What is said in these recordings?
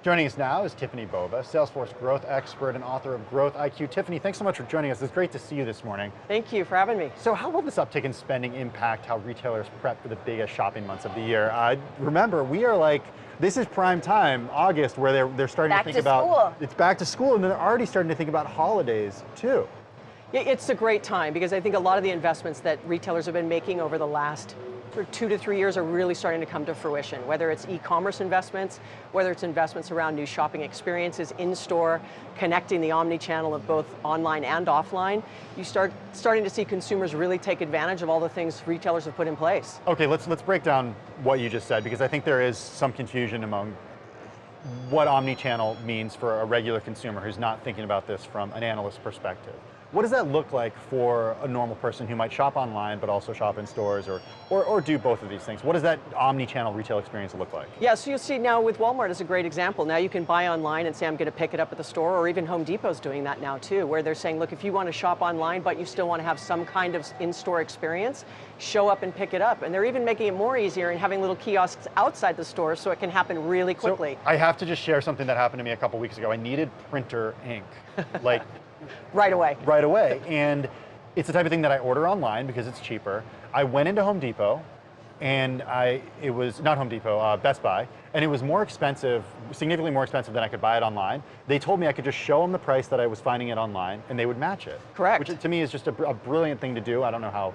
Joining us now is Tiffany Bova, Salesforce growth expert and author of Growth IQ. Tiffany, thanks so much for joining us. It's great to see you this morning. Thank you for having me. So how will this uptick in spending impact how retailers prep for the biggest shopping months of the year? Remember, we are like, this is prime time, August, where they're starting to think about, it's back to school, and they're already starting to think about holidays too. It's a great time because I think a lot of the investments that retailers have been making over the last 2 to 3 years are really starting to come to fruition, whether it's e-commerce investments, whether it's investments around new shopping experiences in-store, connecting the omni-channel of both online and offline. You starting to see consumers really take advantage of all the things retailers have put in place. Okay, let's break down what you just said, because I think there is some confusion among what omni-channel means for a regular consumer who's not thinking about this from an analyst perspective. What does that look like for a normal person who might shop online but also shop in stores or do both of these things? What does that omni-channel retail experience look like? Yeah, so you'll see now with Walmart is a great example. Now you can buy online and say, I'm going to pick it up at the store, or even Home Depot's doing that now too, where they're saying, look, if you want to shop online but you still want to have some kind of in-store experience, show up and pick it up. And they're even making it more easier and having little kiosks outside the store so it can happen really quickly. So I have to just share something that happened to me a couple weeks ago. I needed printer ink. Like, Right away. Right away. And it's the type of thing that I order online because it's cheaper. I went into Home Depot, and it was not Home Depot, Best Buy, and it was more expensive, significantly more expensive than I could buy it online. They told me I could just show them the price that I was finding it online, and they would match it. Correct. Which to me is just a brilliant thing to do. I don't know how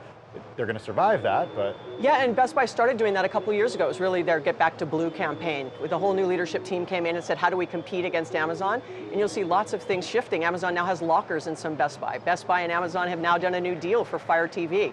they're going to survive that, but... Yeah, and Best Buy started doing that a couple of years ago. It was really their Get Back to Blue campaign. With the whole new leadership team came in and said, how do we compete against Amazon? And you'll see lots of things shifting. Amazon now has lockers in some Best Buy. Best Buy and Amazon have now done a new deal for Fire TV.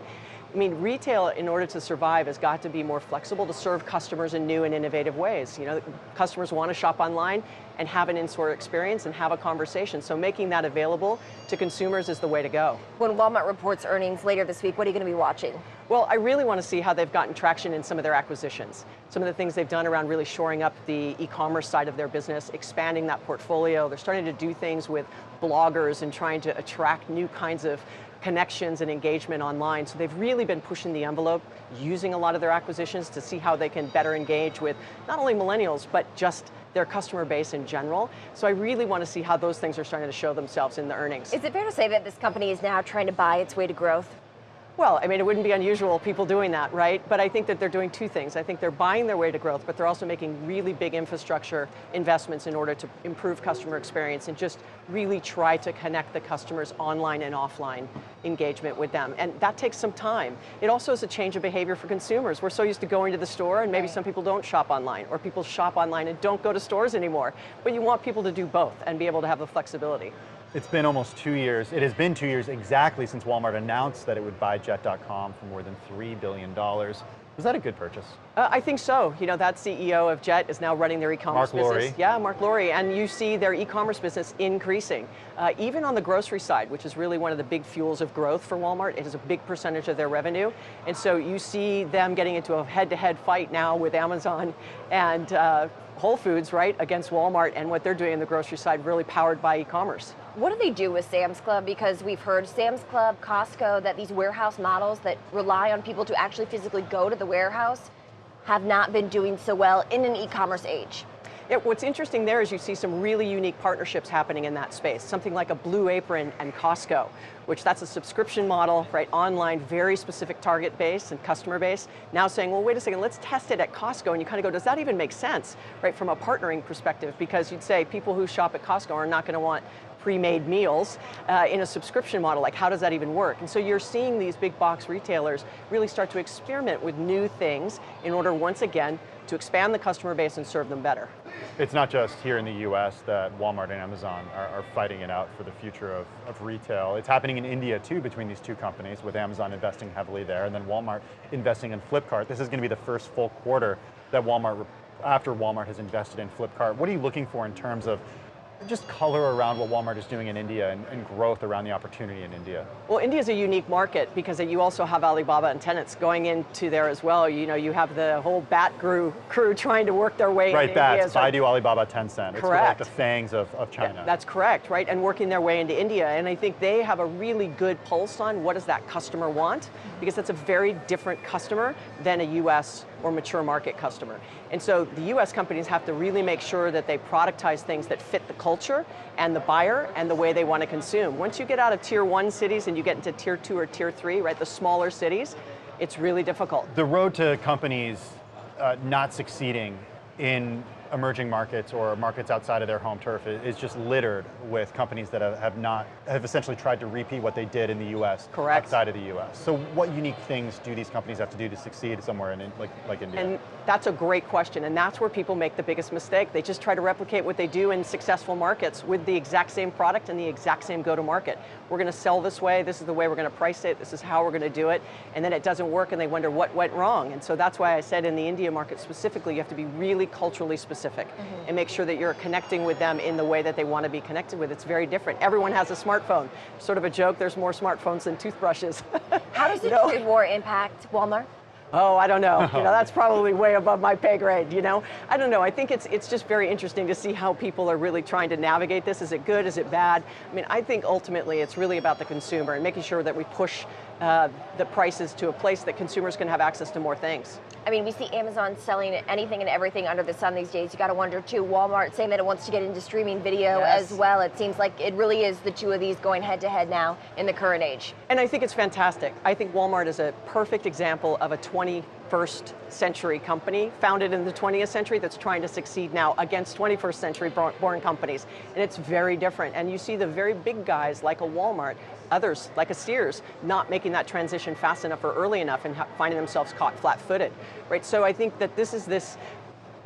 I mean, retail, in order to survive, has got to be more flexible to serve customers in new and innovative ways. You know, customers want to shop online and have an in-store experience and have a conversation. So making that available to consumers is the way to go. When Walmart reports earnings later this week, what are you going to be watching? Well, I really want to see how they've gotten traction in some of their acquisitions. Some of the things they've done around really shoring up the e-commerce side of their business, expanding that portfolio. They're starting to do things with bloggers and trying to attract new kinds of connections and engagement online. So they've really been pushing the envelope, using a lot of their acquisitions to see how they can better engage with not only millennials, but just their customer base in general. So I really want to see how those things are starting to show themselves in the earnings. Is it fair to say that this company is now trying to buy its way to growth? Well, I mean, it wouldn't be unusual people doing that, right? But I think that they're doing two things. I think they're buying their way to growth, but they're also making really big infrastructure investments in order to improve customer experience and just really try to connect the customers' online and offline engagement with them. And that takes some time. It also is a change of behavior for consumers. We're so used to going to the store, and maybe some people don't shop online, or people shop online and don't go to stores anymore. But you want people to do both and be able to have the flexibility. It's been almost 2 years. It has been 2 years exactly since Walmart announced that it would buy Jet.com for more than $3 billion. Was that a good purchase? I think so. You know, that CEO of Jet is now running their e-commerce business. Mark Lorrie. Yeah, Mark Lorrie, and you see their e-commerce business increasing. Even on the grocery side, which is really one of the big fuels of growth for Walmart, it is a big percentage of their revenue. And so you see them getting into a head-to-head fight now with Amazon and Whole Foods, right, against Walmart, and what they're doing in the grocery side really powered by e-commerce. What do they do with Sam's Club? Because we've heard Sam's Club, Costco, that these warehouse models that rely on people to actually physically go to the warehouse have not been doing so well in an e-commerce age. Yeah, what's interesting there is you see some really unique partnerships happening in that space. Something like a Blue Apron and Costco, which that's a subscription model, right, online, very specific target base and customer base. Now saying, well, wait a second, let's test it at Costco. And you kind of go, does that even make sense, right, from a partnering perspective? Because you'd say people who shop at Costco are not going to want pre-made meals in a subscription model. Like, how does that even work? And so you're seeing these big box retailers really start to experiment with new things in order, once again, to expand the customer base and serve them better. It's not just here in the US that Walmart and Amazon are fighting it out for the future of retail. It's happening in India too, between these two companies, with Amazon investing heavily there and then Walmart investing in Flipkart. This is going to be the first full quarter that after Walmart has invested in Flipkart. What are you looking for in terms of just color around what Walmart is doing in India and growth around the opportunity in India? Well, India is a unique market because you also have Alibaba and tenants going into there as well. You know, you have the whole BAT crew trying to work their way into India. India. Right, Baidu, Alibaba, Tencent. Correct. It's like the fangs of China. Yeah, that's correct, right? And working their way into India. And I think they have a really good pulse on what does that customer want, because that's a very different customer than a US or mature market customer. And so the US companies have to really make sure that they productize things that fit the culture and the buyer and the way they want to consume. Once you get out of tier 1 cities and you get into tier 2 or tier 3, right, the smaller cities, it's really difficult. The road to companies not succeeding in emerging markets or markets outside of their home turf is just littered with companies that have essentially tried to repeat what they did in the US. Correct. Outside of the US. So what unique things do these companies have to do to succeed somewhere in like India? And that's a great question, and that's where people make the biggest mistake. They just try to replicate what they do in successful markets with the exact same product and the exact same go-to-market. We're going to sell this way, this is the way we're going to price it, this is how we're going to do it, and then it doesn't work and they wonder what went wrong. And so that's why I said in the India market specifically, you have to be really culturally specific and make sure that you're connecting with them in the way that they want to be connected with. It's very different. Everyone has a smartphone. Sort of a joke, there's more smartphones than toothbrushes. How does the trade war impact Walmart? Oh, I don't know. That's probably way above my pay grade, I don't know. I think it's just very interesting to see how people are really trying to navigate this. Is it good? Is it bad? I mean, I think ultimately it's really about the consumer and making sure that we push the prices to a place that consumers can have access to more things. I mean, we see Amazon selling anything and everything under the sun these days. You got to wonder too, Walmart saying that it wants to get into streaming video as well. It seems like it really is the two of these going head to head now in the current age. And I think it's fantastic. I think Walmart is a perfect example of a 21st century company founded in the 20th century that's trying to succeed now against 21st century born companies. And it's very different. And you see the very big guys like a Walmart, others like a Sears, not making that transition fast enough or early enough and finding themselves caught flat-footed, right? So I think that this is this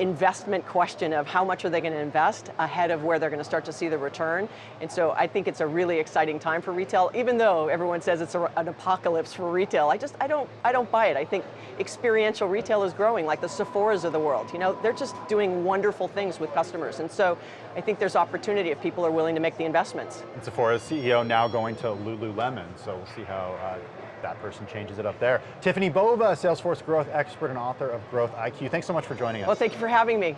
investment question of how much are they going to invest ahead of where they're going to start to see the return. And so I think it's a really exciting time for retail, even though everyone says it's an apocalypse for retail. I don't buy it. I think experiential retail is growing, like the Sephoras of the world. They're just doing wonderful things with customers. And so I think there's opportunity if people are willing to make the investments. And Sephora's CEO now going to Lululemon, so we'll see how that person changes it up there. Tiffany Bova, Salesforce growth expert and author of Growth IQ. Thanks so much for joining us. Well, thank you for having me.